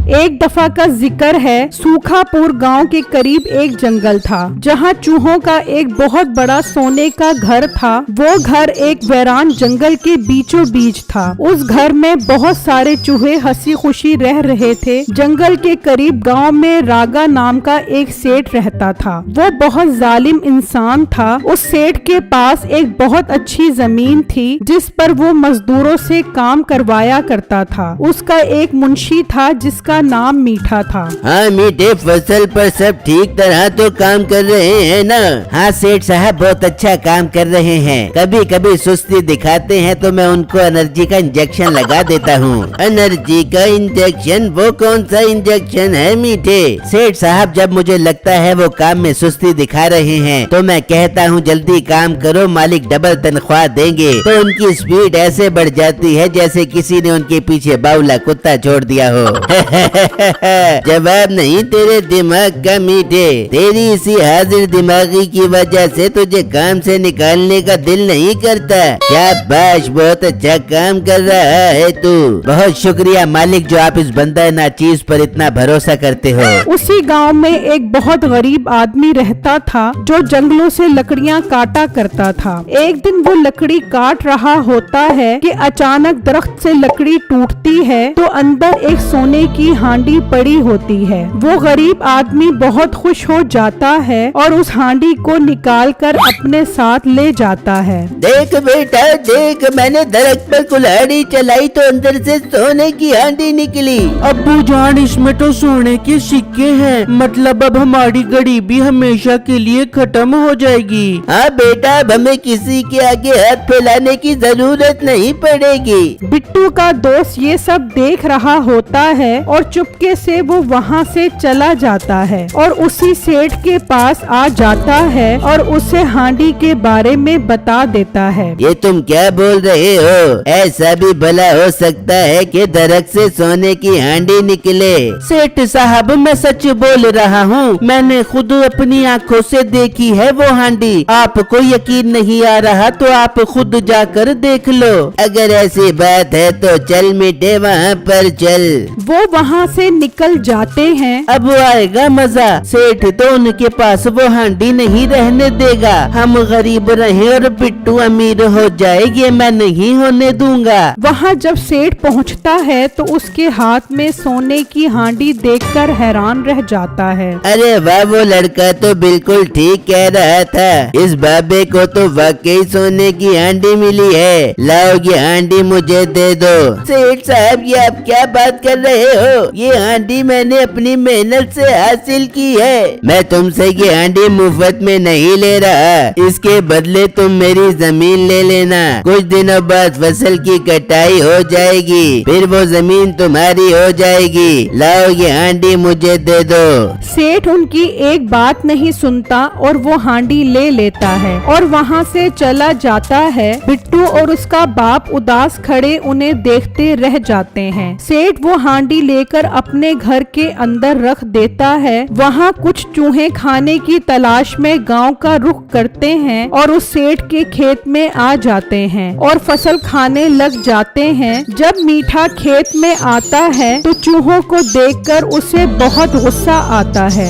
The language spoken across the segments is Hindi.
एक दफा का जिक्र है, सूखापुर गांव के करीब एक जंगल था जहां चूहों का एक बहुत बड़ा सोने का घर था। वो घर एक वीरान जंगल के बीचों बीच था। उस घर में बहुत सारे चूहे हंसी खुशी रह रहे थे। जंगल के करीब गांव में रागा नाम का एक सेठ रहता था। वो बहुत जालिम इंसान था। उस सेठ के पास एक बहुत अच्छी जमीन थी जिस पर वो मजदूरों से काम करवाया करता था। उसका एक मुंशी था जिसका नाम मीठा था। हाँ मीठे, फसल पर सब ठीक तरह तो काम कर रहे हैं ना? हाँ सेठ साहब, बहुत अच्छा काम कर रहे हैं। कभी कभी सुस्ती दिखाते हैं तो मैं उनको एनर्जी का इंजेक्शन लगा देता हूँ। एनर्जी का इंजेक्शन? वो कौन सा इंजेक्शन है मीठे? सेठ साहब, जब मुझे लगता है वो काम में सुस्ती दिखा रहे हैं तो मैं कहता हूँ जल्दी काम करो, मालिक डबल तनख्वाह देंगे। तो उनकी स्पीड ऐसे बढ़ जाती है जैसे किसी ने उनके पीछे बाउला कुत्ता छोड़ दिया हो। जवाब नहीं तेरे दिमाग का मीठे। तेरी इसी हाजिर दिमागी की वजह से तुझे काम से निकालने का दिल नहीं करता। शाबाश, बहुत अच्छा काम कर रहा है तू। बहुत शुक्रिया मालिक जो आप इस बंदा नाचीज पर इतना भरोसा करते हो। उसी गांव में एक बहुत गरीब आदमी रहता था जो जंगलों से लकड़ियां काटा करता था। एक दिन वो लकड़ी काट रहा होता है कि अचानक दरख्त से लकड़ी टूटती है तो अंदर एक सोने की हांडी पड़ी होती है। वो गरीब आदमी बहुत खुश हो जाता है और उस हांडी को निकाल कर अपने साथ ले जाता है। देख बेटा देख, मैंने दरख्त पर कुल्हाड़ी चलाई तो अंदर से सोने की हांडी निकली। अब्बू जान, इसमें तो सोने के सिक्के हैं, मतलब अब हमारी गरीबी हमेशा के लिए खत्म हो जाएगी। हाँ बेटा, अब हमें किसी के आगे हाथ फैलाने की जरूरत नहीं पड़ेगी। बिट्टू का दोस्त ये सब देख रहा होता है और चुपके से वो वहाँ से चला जाता है और उसी सेठ के पास आ जाता है और उसे हांडी के बारे में बता देता है। ये तुम क्या बोल रहे हो? ऐसा भी भला हो सकता है कि दरख्त से सोने की हांडी निकले? सेठ साहब, मैं सच बोल रहा हूँ, मैंने खुद अपनी आँखों से देखी है वो हांडी। आपको यकीन नहीं आ रहा तो आप खुद जाकर देख लो। अगर ऐसी बात है तो चल मीठे, वहाँ पर चल। वो वहाँ से निकल जाते हैं। अब आएगा मजा। सेठ तो उनके पास वो हांडी नहीं रहने देगा। हम गरीब रहे और बिट्टू अमीर हो जाएगी, मैं नहीं होने दूंगा। वहाँ जब सेठ पहुँचता है तो उसके हाथ में सोने की हांडी देखकर हैरान रह जाता है। अरे वाह, वो लड़का तो बिल्कुल ठीक कह रहा था। इस बाबे को तो वाकई सोने की हांडी मिली है। लाओ ये हांडी मुझे दे दो। सेठ साहब, ये आप क्या बात कर रहे हो? ये हांडी मैंने अपनी मेहनत से हासिल की है। मैं तुमसे ये हांडी मुफ्त में नहीं ले रहा। इसके बदले तुम मेरी जमीन ले लेना। कुछ दिनों बाद फसल की कटाई हो जाएगी, फिर वो जमीन तुम्हारी हो जाएगी। लाओ ये हांडी मुझे दे दो। सेठ उनकी एक बात नहीं सुनता और वो हांडी ले लेता है और वहाँ से चला जाता है। बिट्टू और उसका बाप उदास खड़े उन्हें देखते रह जाते हैं। सेठ वो हांडी लेकर अपने घर के अंदर रख देता है। वहाँ कुछ चूहे खाने की तलाश में गांव का रुख करते हैं और उस सेठ के खेत में आ जाते हैं और फसल खाने लग जाते हैं। जब मीठा खेत में आता है तो चूहों को देखकर उसे बहुत गुस्सा आता है।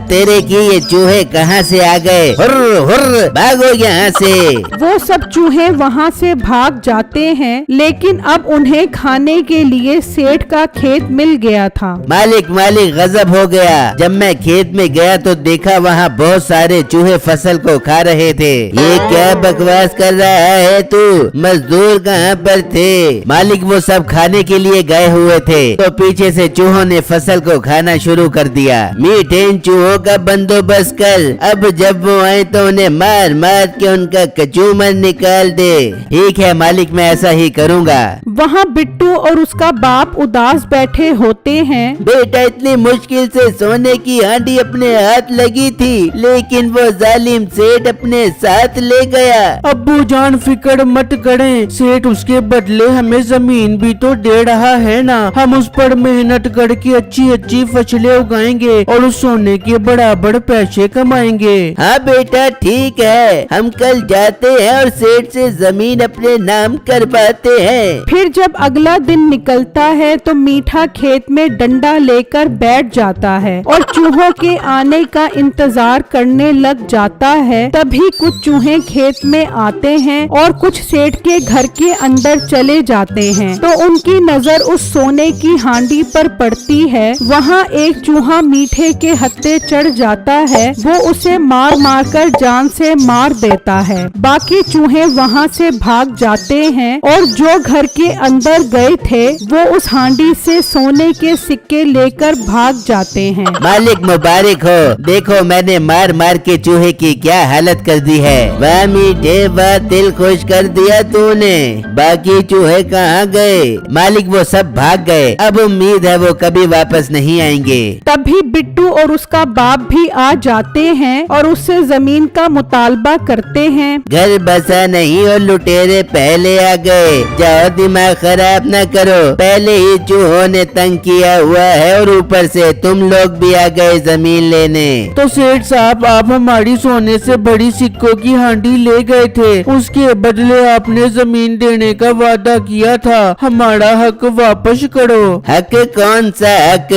तेरे की ये चूहे कहाँ से आ गए? हुर्र हुर्र, भागो यहाँ से। वो सब चूहे वहाँ से भाग जाते हैं, लेकिन अब उन्हें खाने के लिए सेठ का खेत मिल गया था। मालिक मालिक, गजब हो गया। जब मैं खेत में गया तो देखा वहाँ बहुत सारे चूहे फसल को खा रहे थे। ये क्या बकवास कर रहा है तू? मजदूर कहाँ पर थे? मालिक, वो सब खाने के लिए गए हुए थे तो पीछे से चूहों ने फसल को खाना शुरू कर दिया। मीठे, इन चूहों का बंदोबस्त कर। अब जब वो आए तो उन्हें मार मार के उनका कचूमर निकाल दे। ठीक है मालिक, मैं ऐसा ही करूँगा। वहाँ बिट्टू और उसका बाप उदास बैठे होते हैं। बेटा, इतनी मुश्किल से सोने की हांडी अपने हाथ लगी थी, लेकिन वो जालिम सेठ अपने साथ ले गया। अब्बू जान, फिक्र मत करें, सेठ उसके बदले हमें जमीन भी तो दे रहा है ना। हम उस पर मेहनत करके अच्छी अच्छी फसलें उगाएंगे और उस सोने के बराबर पैसे कमाएंगे। हाँ बेटा ठीक है, हम कल जाते हैं और सेठ से जमीन अपने नाम करवाते हैं। फिर जब अगला दिन निकलता है तो मीठा खेत में डंडा लेकर बैठ जाता है और चूहों के आने का इंतजार करने लग जाता है। तभी कुछ चूहे खेत में आते हैं और कुछ सेठ के घर के अंदर चले जाते हैं। तो उनकी नजर उस सोने की हांडी पर पड़ती है। वहाँ एक चूहा मीठे के हत्थे चढ़ जाता है। वो उसे मार मार कर जान से मार देता है। बाकी चूहे वहाँ से भाग जाते हैं और जो घर के अंदर गए थे वो उस हांडी से सोने के सिक्के लेकर भाग जाते हैं। मालिक मुबारक हो, देखो मैंने मार मार के चूहे की क्या हालत कर दी है। वाह मीठे, वाह दिल खुश कर दिया तूने। बाकी चूहे कहाँ गए? मालिक वो सब भाग गए, अब उम्मीद है वो कभी वापस नहीं आएंगे। तभी बिट्टू और उसका बाप भी आ जाते हैं और उससे जमीन का मुतालबा करते हैं। घर बसा नहीं और लुटेरे पहले आ गए। जाओ, दिमाग खराब न करो, पहले ही चूहों ने तंग किया हुआ है और ऊपर से तुम लोग भी आ गए जमीन लेने। तो सेठ साहब, आप हमारी सोने से बड़ी सिक्कों की हांडी ले गए थे, उसके बदले आपने जमीन देने का वादा किया था। हमारा हक वापस करो। हक? कौन सा हक?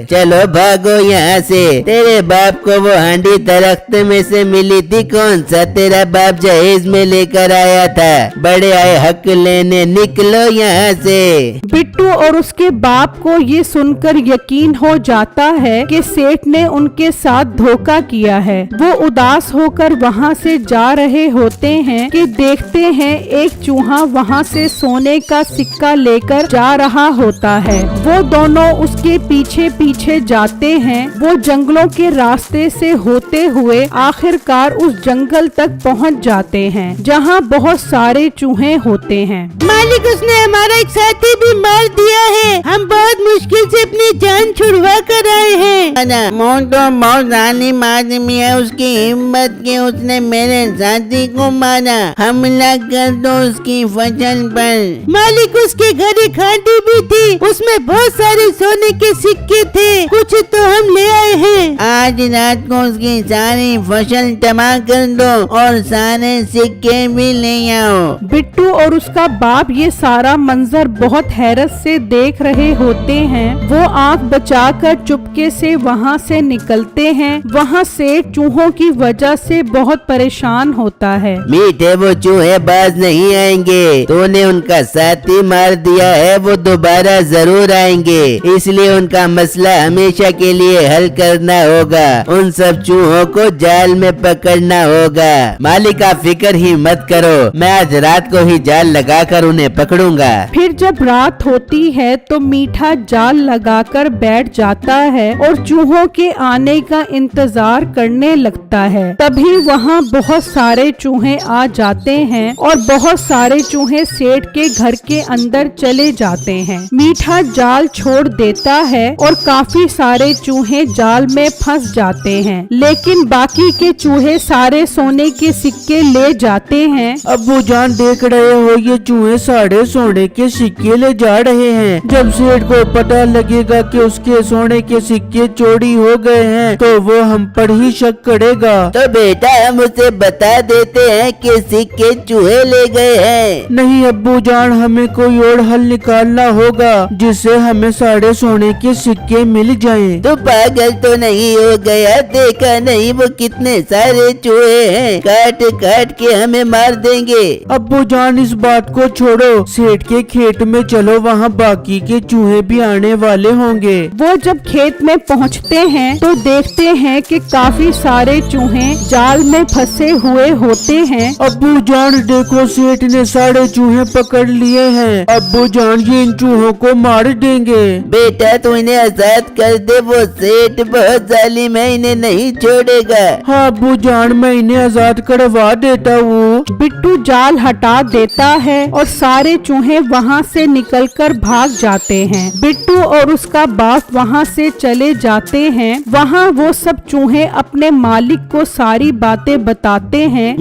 चलो भागो यहाँ से। तेरे बाप को वो हांडी दरख्त में से मिली थी, कौन सा तेरा बाप जहेज में लेकर आया था। बड़े आए हक लेने, निकलो यहाँ से। बिट्टू और उसके बाप को ये सुनकर यकीन हो जाता है कि सेठ ने उनके साथ धोखा किया है। वो उदास होकर वहाँ से जा रहे होते हैं कि देखते हैं एक चूहा वहाँ से सोने का सिक्का लेकर जा रहा होता है। वो दोनों उसके पीछे पीछे जाते हैं। वो जंगलों के रास्ते से होते हुए आखिरकार उस जंगल तक पहुँच जाते हैं जहाँ बहुत सारे चूहे होते हैं। मालिक, उसने हमारा एक साथी भी मार दिया है। हम बहुत मुश्किल से अपनी जान छुड़वा कर आए हैं। मौत तो बहुत जालिम आदमी है, उसकी हिम्मत की उसने मेरे साथी को मारा। हमला कर दो उसकी फसल पर। मालिक, उसके घर एक हांडी भी थी, उसमें बहुत सारे सोने के सिक्के थे, कुछ तो हम ले आए हैं। आज रात को उसकी सारी फसल तबाह कर दो और सारे सिक्के भी ले आओ। बिट्टू और उसका बाप ये सारा मंजर बहुत हैरत से देख रहे होते हैं। वो आंख बचाकर चुपके से वहाँ से निकलते हैं। वहाँ सेठ चूहों की वजह से बहुत परेशान होता है। मीठे, वो चूहे बाज नहीं आएंगे, तूने उनका साथी मार दिया है, वो दोबारा जरूर आएंगे, इसलिए उनका मसला हमेशा के लिए हल करना होगा। उन सब चूहों को जाल में पकड़ना होगा। मालिक, आप फिक्र ही मत करो, मैं आज रात को ही जाल लगाकर उन्हें पकड़ूंगा। फिर जब रात होती है तो मीठा जाल लगाकर बैठ जाता है और चूहों के आने का इंतजार करने लगता है। तभी वहाँ बहुत सारे चूहे आ जाते हैं और बहुत सारे चूहे सेठ के घर के अंदर चले जाते हैं। मीठा जाल छोड़ देता है और काफी सारे चूहे जाल में फंस जाते हैं, लेकिन बाकी के चूहे सारे सोने के सिक्के ले जाते हैं। अब्बू जान, देख रहे हो ये चूहे साढ़े सोने के सिक्के ले जा रहे हैं। जब सेठ को पता लगेगा कि उसके सोने के सिक्के चोरी हो गए हैं तो वो हम पर ही शक करेगा। तो बेटा, हम उसे बता देते हैं कि सिक्के चूहे ले गए हैं। नहीं अब्बू जान, हमें कोई और हल निकालना होगा जिससे हमें साढ़े सोने के सिक्के मिल जाएं। तो पागल तो नहीं हो गया? देखा नहीं वो कितने सारे चूहे हैं, काट काट के हमें मार देंगे। अब्बू जान, इस बात को छोड़ो, सेठ के खेत में चलो, वहाँ बाकी के चूहे भी आने वाले होंगे। वो जब खेत में पहुँचते हैं तो देखते हैं कि काफी सारे चूहे जाल में फंसे हुए होते हैं। अब्बू जान देखो, सेठ ने सारे चूहे पकड़ लिए हैं। अब्बू जान, ये इन चूहों को मार देंगे। बेटा, तू इन्हें आजाद कर दे, वो सेठ बहुत जालिम है, इन्हें नहीं छोड़ेगा। हाँ अब्बू जान, मैं इन्हें आजाद करवा देता हूँ। बिट्टू जाल हटा देता है और सारे चूहे वहाँ से निकलकर भाग जाते हैं। बिट्टू और उसका बाप वहाँ से चले जाते जाते हैं, वहाँ वो सब चूहे अपने मालिक को सारी बातें बताते हैं।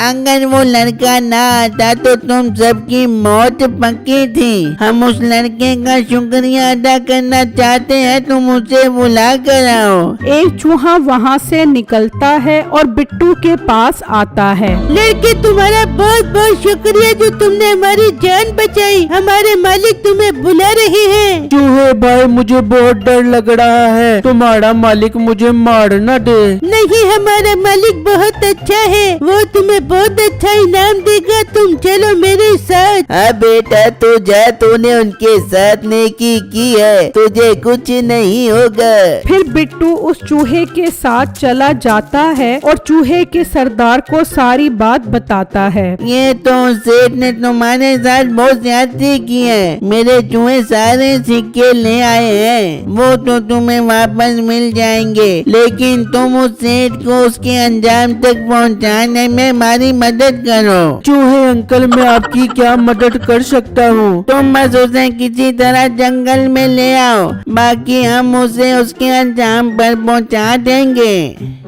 अगर वो लड़का ना आता तो तुम सबकी मौत पक्की थी। हम उस लड़के का शुक्रिया अदा करना चाहते हैं, तुम उसे बुला कर आओ। एक चूहा वहाँ से निकलता है और बिट्टू के पास आता है। लड़के, तुम्हारा बहुत बहुत शुक्रिया जो तुमने हमारी जान बचाई। हमारे मालिक तुम्हें बुला रहे हैं। चूहे भाई, मुझे बहुत डर लग रहा है, तुम्हारा मालिक मुझे मार न दे। नहीं, हमारा मालिक बहुत अच्छा है, वो तुम्हें बहुत अच्छा इनाम देगा। तुम चलो मेरे साथ। हाँ बेटा, तू जा, तूने उनके साथ नेकी की है, तुझे कुछ नहीं होगा। फिर बिट्टू उस चूहे के साथ चला जाता है और चूहे के सरदार को सारी बात बताता है। ये तो सेठ ने तुम्हारे साथ बहुत ज्यादती की है। मेरे चूहे सारे सिक्के ले आए हैं, वो तो तुम्हें वापस मिल जाएंगे, लेकिन तुम उस सेठ को उसके अंजाम तक पहुंचाने में हमारी मदद करो। चूहे अंकल, मैं आपकी क्या मदद कर सकता हूँ? तुम बस उसे किसी तरह जंगल में ले आओ, बाकी हम उसे उसके अंजाम पर पहुंचा देंगे।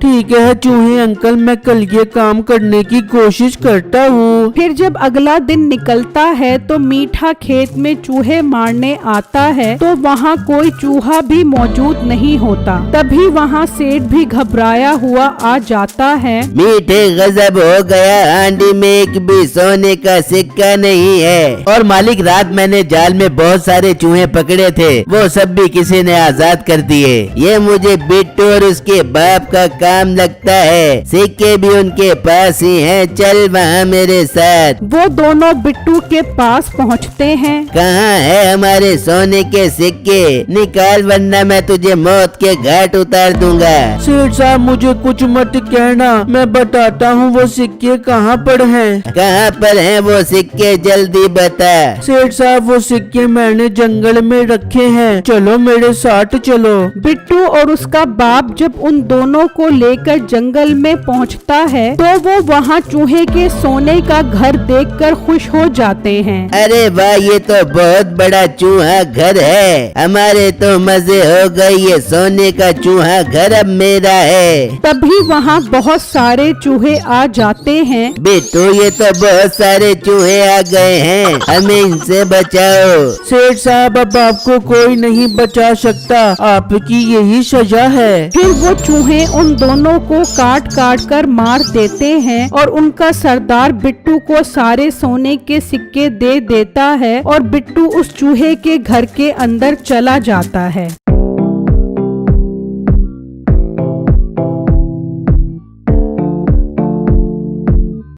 ठीक है चूहे अंकल, मैं कल ये काम करने की कोशिश करता हूँ। फिर जब अगला दिन निकलता है तो मीठा खेत में चूहे मारने आता है, तो वहाँ कोई चूहा भी मौजूद नहीं होता। तभी वहाँ सेठ भी घबराया हुआ आ जाता है। मीठे, गजब हो गया, हांडी में एक भी सोने का सिक्का नहीं है। और मालिक, रात मैंने जाल में बहुत सारे चूहे पकड़े थे, वो सब भी किसी ने आजाद कर दिए। ये मुझे बिट्टू और उसके बाप का काम लगता है, सिक्के भी उनके पास ही हैं, चल वहाँ मेरे साथ। वो दोनों बिट्टू के पास पहुँचते हैं। कहाँ है हमारे सोने के सिक्के? निकाल, वरना मैं तुझे मौत के घाट उतार दूंगा। सेठ साहब, मुझे कुछ मत कहना, मैं बताता हूँ वो सिक्के कहाँ पर हैं। कहाँ पर हैं वो सिक्के, जल्दी बता। सेठ साहब, वो सिक्के मैंने जंगल में रखे हैं, चलो मेरे साथ चलो। बिट्टू और उसका बाप जब उन दोनों को लेकर जंगल में पहुंचता है, तो वो वहाँ चूहे के सोने का घर देखकर खुश हो जाते हैं। अरे वाह, ये तो बहुत बड़ा चूहा घर है, हमारे तो मजे हो गए, ये सोने का चूहा घर अब मेरा है। तभी वहाँ बहुत सारे चूहे आ जाते हैं। बिट्टू, ये तो बहुत सारे चूहे आ गए हैं, हमें इनसे बचाओ। सेठ साहब, अब आपको कोई नहीं बचा सकता, आपकी यही सजा है। फिर वो चूहे उन दोनों को काट काट कर मार देते हैं और उनका सरदार बिट्टू को सारे सोने के सिक्के दे देता है और बिट्टू उस चूहे के घर के अंदर चला जाता है।